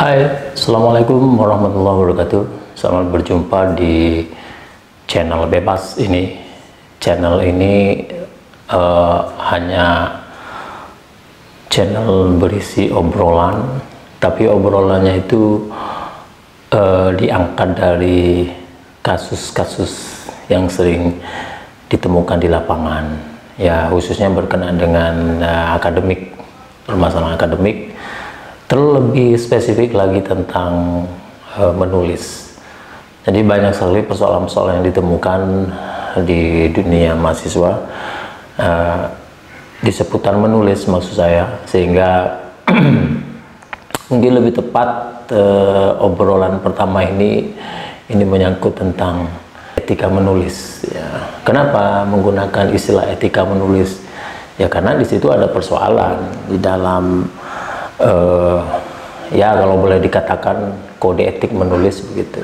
Hai, Assalamualaikum warahmatullahi wabarakatuh. Selamat berjumpa di channel bebas ini. Channel ini hanya channel berisi obrolan, tapi obrolannya itu diangkat dari kasus-kasus yang sering ditemukan di lapangan, ya khususnya berkenaan dengan akademik, permasalahan akademik, terlebih spesifik lagi tentang menulis. Jadi banyak sekali persoalan-persoalan yang ditemukan di dunia mahasiswa di seputar menulis maksud saya, sehingga mungkin lebih tepat obrolan pertama ini menyangkut tentang etika menulis. Ya. Kenapa menggunakan istilah etika menulis? Ya karena di situ ada persoalan di dalam ya kalau boleh dikatakan kode etik menulis begitu.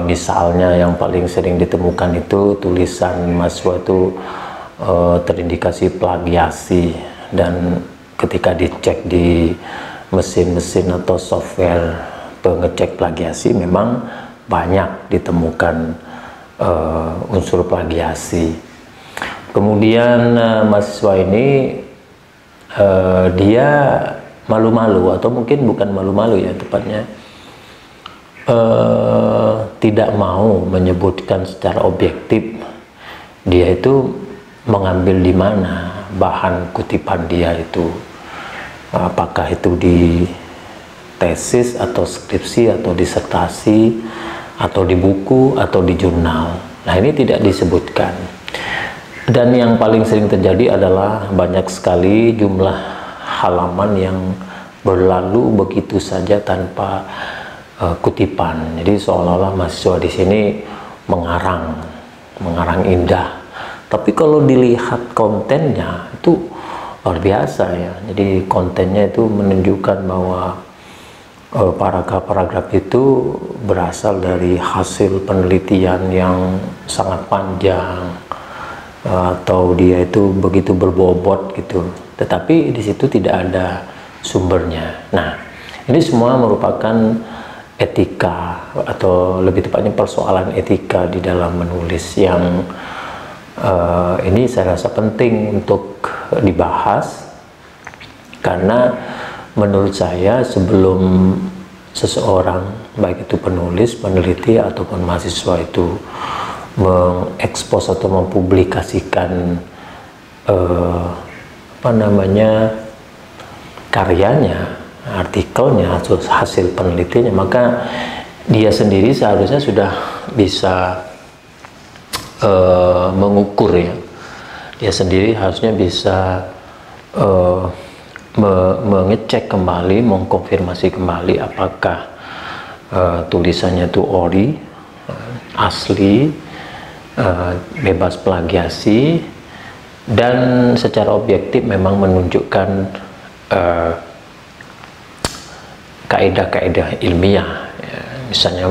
Misalnya yang paling sering ditemukan itu tulisan mahasiswa itu terindikasi plagiasi, dan ketika dicek di mesin-mesin atau software pengecek plagiasi memang banyak ditemukan unsur plagiasi. Kemudian mahasiswa ini dia malu-malu, atau mungkin bukan malu-malu ya tepatnya, tidak mau menyebutkan secara objektif dia itu mengambil di mana bahan kutipan dia itu, apakah itu di tesis atau skripsi atau disertasi atau di buku atau di jurnal. Nah ini tidak disebutkan. Dan yang paling sering terjadi adalah banyak sekali jumlah halaman yang berlalu begitu saja tanpa kutipan. Jadi seolah-olah mahasiswa di sini mengarang indah. Tapi kalau dilihat kontennya itu luar biasa ya. Jadi kontennya itu menunjukkan bahwa paragraf-paragraf itu berasal dari hasil penelitian yang sangat panjang, atau dia itu begitu berbobot gitu, tetapi di situ tidak ada sumbernya. Nah, ini semua merupakan etika, atau lebih tepatnya persoalan etika di dalam menulis yang ini saya rasa penting untuk dibahas, karena menurut saya sebelum seseorang, baik itu penulis, peneliti ataupun mahasiswa itu mengekspos atau mempublikasikan karyanya, artikelnya, hasil penelitiannya, maka dia sendiri seharusnya sudah bisa mengukur ya. Dia sendiri harusnya bisa mengecek kembali, mengkonfirmasi kembali apakah tulisannya itu ori, asli, bebas plagiasi, dan secara objektif memang menunjukkan kaidah-kaidah ilmiah ya. Misalnya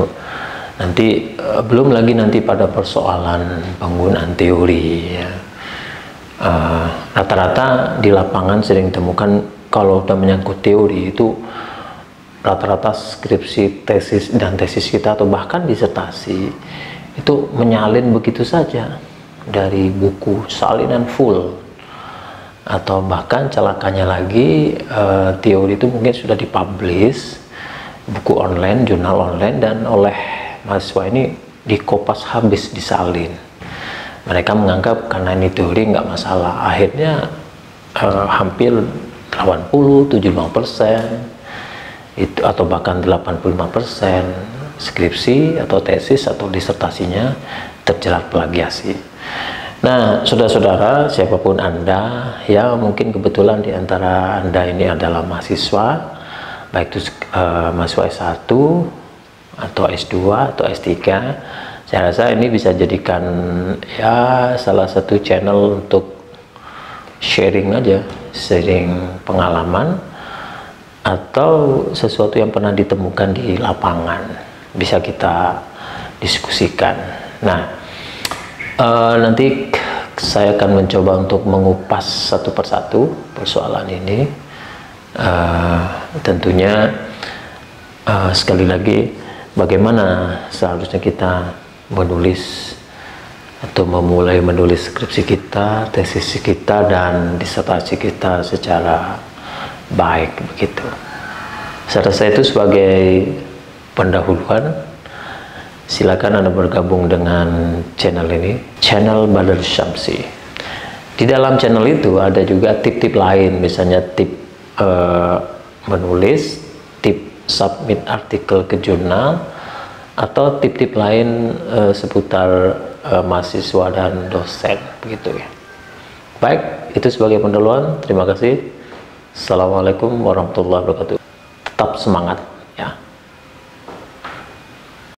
nanti belum lagi nanti pada persoalan penggunaan teori ya. Rata-rata di lapangan sering temukan kalau udah menyangkut teori itu rata-rata skripsi, tesis, dan tesis kita atau bahkan disertasi itu menyalin begitu saja dari buku, salinan full, atau bahkan celakanya lagi teori itu mungkin sudah dipublish buku online, jurnal online, dan oleh mahasiswa ini dikopas habis, disalin. Mereka menganggap karena ini teori nggak masalah, akhirnya hampir 80-75% itu, atau bahkan 85% skripsi atau tesis atau disertasinya terjerat plagiasi. Nah, saudara-saudara, siapapun Anda, ya mungkin kebetulan di antara Anda ini adalah mahasiswa, baik itu mahasiswa S1 atau S2 atau S3, saya rasa ini bisa jadikan ya salah satu channel untuk sharing aja, sharing pengalaman atau sesuatu yang pernah ditemukan di lapangan, bisa kita diskusikan. Nah, nanti saya akan mencoba untuk mengupas satu persatu persoalan ini. Tentunya sekali lagi, bagaimana seharusnya kita menulis atau memulai menulis skripsi kita, tesis kita, dan disertasi kita secara baik begitu. Saya rasa itu sebagai pendahuluan. Silakan Anda bergabung dengan channel ini, channel Badar Syamsi. Di dalam channel itu ada juga tip-tip lain, misalnya tip menulis, tip submit artikel ke jurnal, atau tip-tip lain seputar mahasiswa dan dosen begitu ya. Baik, itu sebagai pendahuluan. Terima kasih. Assalamualaikum warahmatullahi wabarakatuh. Tetap semangat ya.